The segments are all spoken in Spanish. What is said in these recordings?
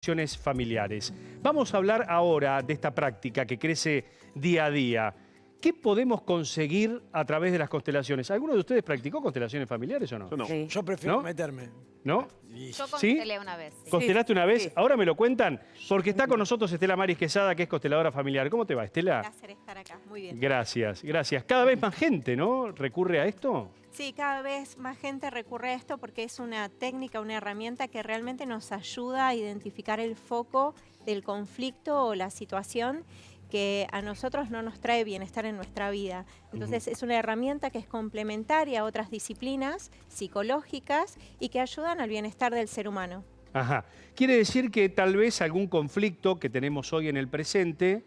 Constelaciones familiares. Vamos a hablar ahora de esta práctica que crece día a día. ¿Qué podemos conseguir a través de las constelaciones? ¿Alguno de ustedes practicó constelaciones familiares o no? Yo no. Sí. Yo prefiero ¿No? meterme. ¿No? Yo ¿Sí? constelé una vez. Sí. ¿Constelaste una vez? Sí. Ahora me lo cuentan, porque está con nosotros Estela Maris Quesada, que es consteladora familiar. ¿Cómo te va, Estela? Un placer estar acá, muy bien. Gracias, gracias. Cada vez más gente, ¿no?, recurre a esto. Sí, cada vez más gente recurre a esto porque es una técnica, una herramienta que realmente nos ayuda a identificar el foco del conflicto o la situación que a nosotros no nos trae bienestar en nuestra vida. Entonces es una herramienta que es complementaria a otras disciplinas psicológicas y que ayudan al bienestar del ser humano. Ajá. Quiere decir que tal vez algún conflicto que tenemos hoy en el presente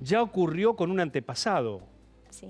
ya ocurrió con un antepasado. Sí.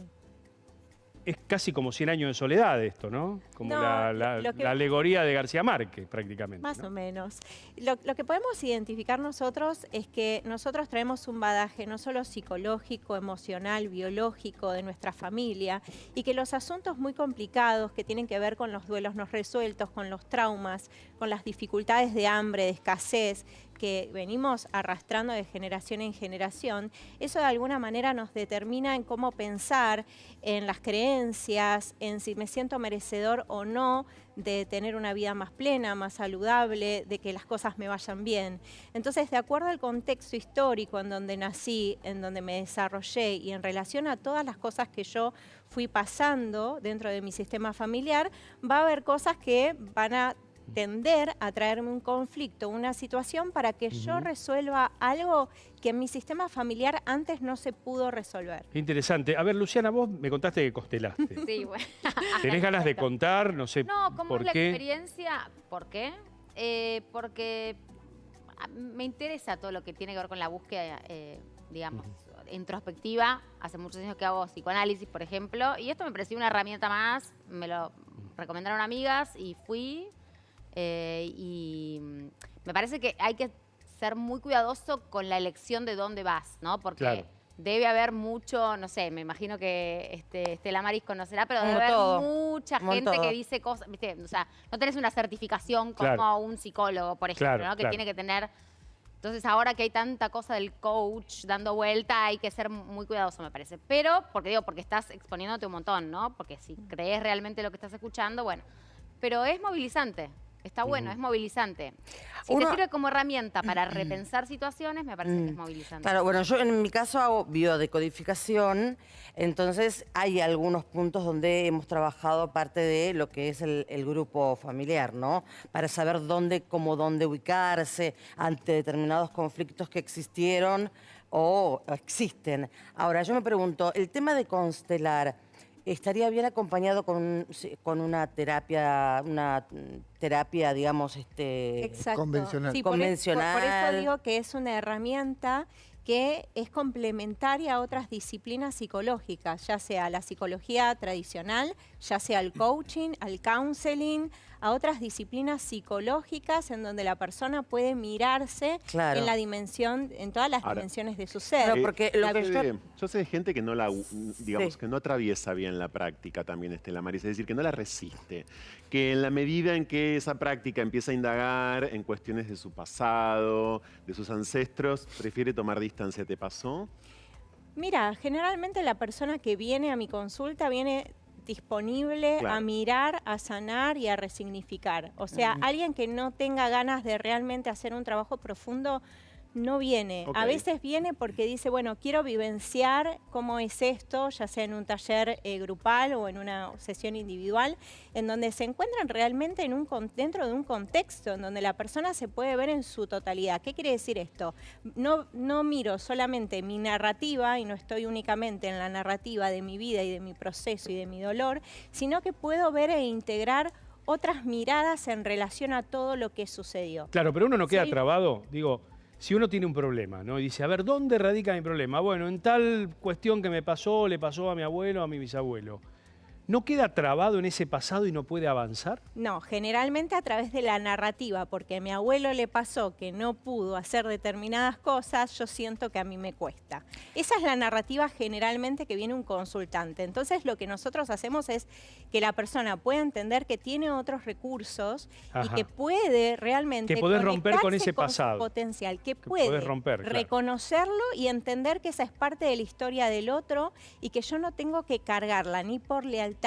Es casi como 100 años de soledad esto, ¿no? Como No, la lo que- alegoría de García Márquez, prácticamente. Más ¿no? o menos. Lo que podemos identificar nosotros es que nosotros traemos un bagaje no solo psicológico, emocional, biológico de nuestra familia y que los asuntos muy complicados que tienen que ver con los duelos no resueltos, con los traumas, con las dificultades de hambre, de escasez, que venimos arrastrando de generación en generación, eso de alguna manera nos determina en cómo pensar, en las creencias, en si me siento merecedor o no de tener una vida más plena, más saludable, de que las cosas me vayan bien. Entonces, de acuerdo al contexto histórico en donde nací, en donde me desarrollé y en relación a todas las cosas que yo fui pasando dentro de mi sistema familiar, va a haber cosas que van a tender a traerme un conflicto, una situación para que yo resuelva algo que en mi sistema familiar antes no se pudo resolver. Qué interesante. A ver, Luciana, vos me contaste que constelaste. Sí, bueno. ¿Tenés ganas de contar? No sé No, ¿cómo por es la qué. experiencia? ¿Por qué? Porque me interesa todo lo que tiene que ver con la búsqueda, digamos, introspectiva. Hace muchos años que hago psicoanálisis, por ejemplo, y esto me pareció una herramienta más. Me lo recomendaron amigas y fui. Y me parece que hay que ser muy cuidadoso con la elección de dónde vas, ¿no? Porque Claro. debe haber mucho, no sé, me imagino que Estela Maris conocerá, pero debe Como haber todo. mucha Como gente todo. que dice cosas, ¿viste? O sea, no tenés una certificación como Claro. un psicólogo, por ejemplo, Claro, ¿no? Que claro. tiene que tener... Entonces, ahora que hay tanta cosa del coach dando vuelta, hay que ser muy cuidadoso, me parece. Pero, porque estás exponiéndote un montón, ¿no? Porque si crees realmente lo que estás escuchando, bueno. Pero es movilizante. Está bueno, es movilizante. Si te sirve como herramienta para repensar situaciones, me parece que es movilizante. Claro, bueno, yo en mi caso hago biodecodificación, entonces hay algunos puntos donde hemos trabajado parte de lo que es el grupo familiar, ¿no? Para saber dónde ubicarse ante determinados conflictos que existieron o existen. Ahora, yo me pregunto, el tema de constelar, ¿estaría bien acompañado con una terapia, digamos, Exacto. Convencional. Sí, Convencional. Por eso digo que es una herramienta que es complementaria a otras disciplinas psicológicas, ya sea la psicología tradicional, ya sea el coaching, al counseling, a otras disciplinas psicológicas en donde la persona puede mirarse Claro. en la dimensión, en todas las Ahora, dimensiones de su ser. Claro, porque lo que Yo sé de gente que no la, digamos, Sí. que no atraviesa bien la práctica también, Estela Maris, es decir, que no la resiste, que en la medida en que esa práctica empieza a indagar en cuestiones de su pasado, de sus ancestros, prefiere tomar distancia. ¿Te pasó? Mira, generalmente la persona que viene a mi consulta viene disponible a Claro. mirar, a sanar y a resignificar. O sea, alguien que no tenga ganas de realmente hacer un trabajo profundo no viene. Ok. A veces viene porque dice, bueno, quiero vivenciar cómo es esto, ya sea en un taller grupal o en una sesión individual, en donde se encuentran realmente dentro de un contexto, en donde la persona se puede ver en su totalidad. ¿Qué quiere decir esto? No miro solamente mi narrativa y no estoy únicamente en la narrativa de mi vida y de mi proceso y de mi dolor, sino que puedo ver e integrar otras miradas en relación a todo lo que sucedió. Claro, pero uno no queda Sí. trabado. Digo, si uno tiene un problema, ¿no? Y dice, a ver, ¿dónde radica mi problema? Bueno, en tal cuestión que me pasó, le pasó a mi abuelo, a mi bisabuelo. ¿no queda trabado en ese pasado y no puede avanzar? No, generalmente a través de la narrativa, porque a mi abuelo le pasó que no pudo hacer determinadas cosas, yo siento que a mí me cuesta. Esa es la narrativa generalmente que viene un consultante. Entonces lo que nosotros hacemos es que la persona pueda entender que tiene otros recursos y que puede realmente que podés romper con ese pasado, su potencial, que podés puede romper, claro, reconocerlo y entender que esa es parte de la historia del otro y que yo no tengo que cargarla ni por lealtad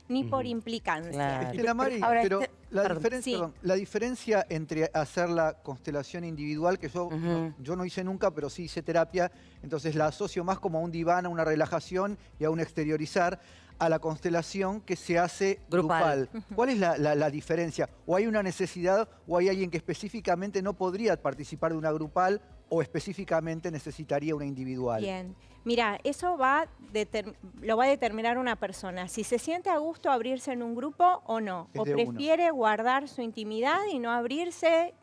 ni por implicancia. Claro. Estela Mari, Ahora, pero perdón, la diferencia entre hacer la constelación individual, que yo no hice nunca, pero sí hice terapia, entonces la asocio más como a un diván, a una relajación y a un exteriorizar, a la constelación que se hace grupal. ¿Cuál es la diferencia? ¿O hay una necesidad o hay alguien que específicamente no podría participar de una grupal o específicamente necesitaría una individual? Bien. Mira, eso lo va a determinar una persona. Si se siente a gusto abrirse en un grupo o no. Es o de prefiere guardar su intimidad y no abrirse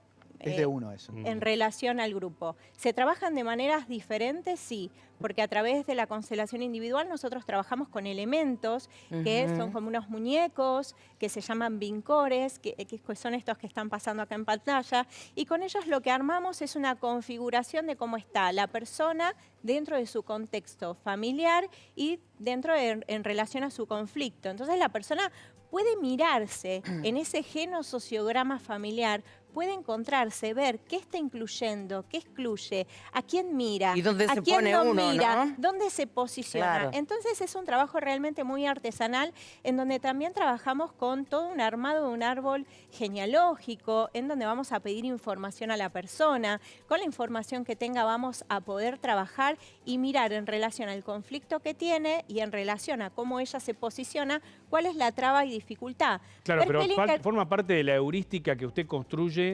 Es de uno eso. en relación al grupo. ¿Se trabajan de maneras diferentes? Sí, porque a través de la constelación individual nosotros trabajamos con elementos que son como unos muñecos, que se llaman vincores, que son estos que están pasando acá en pantalla, y con ellos lo que armamos es una configuración de cómo está la persona dentro de su contexto familiar y en relación a su conflicto. Entonces la persona puede mirarse en ese genosociograma familiar, puede encontrarse, ver qué está incluyendo, qué excluye, a quién mira, ¿Y dónde a se quién pone no uno, mira, no? dónde se posiciona. Claro. Entonces es un trabajo realmente muy artesanal, en donde también trabajamos con todo un armado de un árbol genealógico, en donde vamos a pedir información a la persona. Con la información que tenga vamos a poder trabajar y mirar en relación al conflicto que tiene y en relación a cómo ella se posiciona, cuál es la traba y dificultad. Claro, Ver pero qué link- forma parte de la heurística que usted construye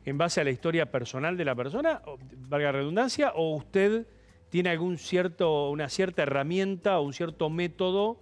en base a la historia personal de la persona, valga la redundancia, o usted tiene una cierta herramienta o un cierto método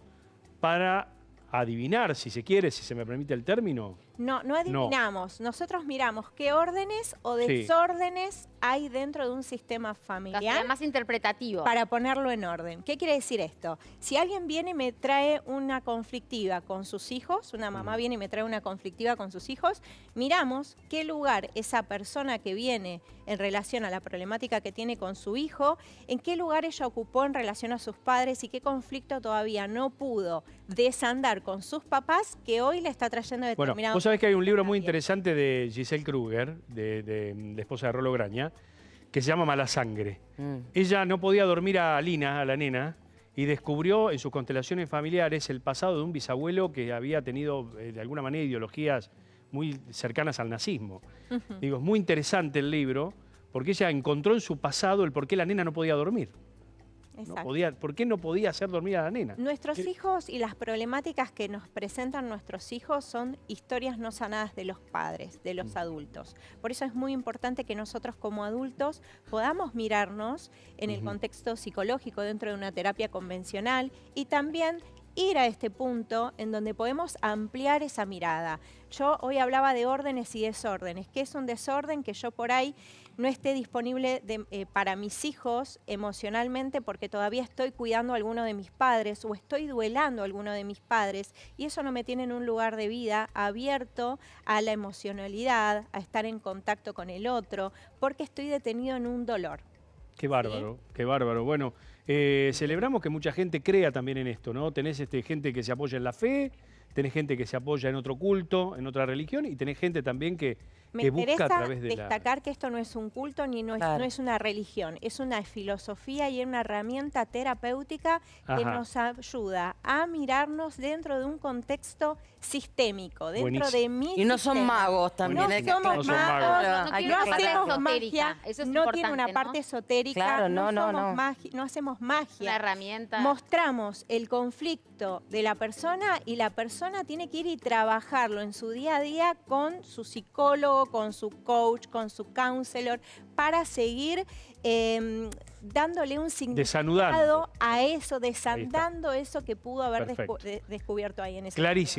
para adivinar, si se quiere, si se me permite el término. No adivinamos. Nosotros miramos qué órdenes o desórdenes hay dentro de un sistema familiar Más interpretativo. para ponerlo en orden. ¿Qué quiere decir esto? Si alguien viene y me trae una conflictiva con sus hijos, una mamá viene y me trae una conflictiva con sus hijos, miramos qué lugar esa persona que viene en relación a la problemática que tiene con su hijo, en qué lugar ella ocupó en relación a sus padres y qué conflicto todavía no pudo desandar con sus papás que hoy le está trayendo determinado. Bueno, vos sabés que hay un libro muy interesante de Giselle Kruger, de la esposa de Rolo Graña, que se llama Mala Sangre. Ella no podía dormir a Lina, a la nena, y descubrió en sus constelaciones familiares el pasado de un bisabuelo que había tenido de alguna manera ideologías muy cercanas al nazismo. Digo, es muy interesante el libro porque ella encontró en su pasado el por qué la nena no podía dormir. Exacto. ¿Por qué no podía hacer dormir a la nena? Nuestros hijos y las problemáticas que nos presentan nuestros hijos son historias no sanadas de los padres, de los adultos. Por eso es muy importante que nosotros como adultos podamos mirarnos en el contexto psicológico dentro de una terapia convencional y también ir a este punto en donde podemos ampliar esa mirada. Yo hoy hablaba de órdenes y desórdenes. ¿Qué es un desorden? Que yo por ahí no esté disponible para mis hijos emocionalmente porque todavía estoy cuidando a alguno de mis padres o estoy duelando a alguno de mis padres y eso no me tiene en un lugar de vida abierto a la emocionalidad, a estar en contacto con el otro, porque estoy detenido en un dolor. Qué bárbaro, qué bárbaro. Bueno, celebramos que mucha gente crea también en esto, ¿no? Tenés gente que se apoya en la fe, tenés gente que se apoya en otro culto, en otra religión, y tenés gente también que busca a través de destacar que esto no es un culto ni no es una religión, es una filosofía y es una herramienta terapéutica que nos ayuda a mirarnos dentro de un contexto sistémico, dentro de mi Y no son sistema. magos también. No somos magos, Hay que no aclarar. hacemos esotérica, magia, eso es no tiene importante, una ¿no? parte esotérica, Claro, no hacemos Una magia. herramienta. Mostramos el conflicto de la persona y la persona tiene que ir y trabajarlo en su día a día con su psicólogo, con su coach, con su counselor, para seguir dándole un significado a eso, desandando eso que pudo haber descubierto ahí en ese Clarísimo.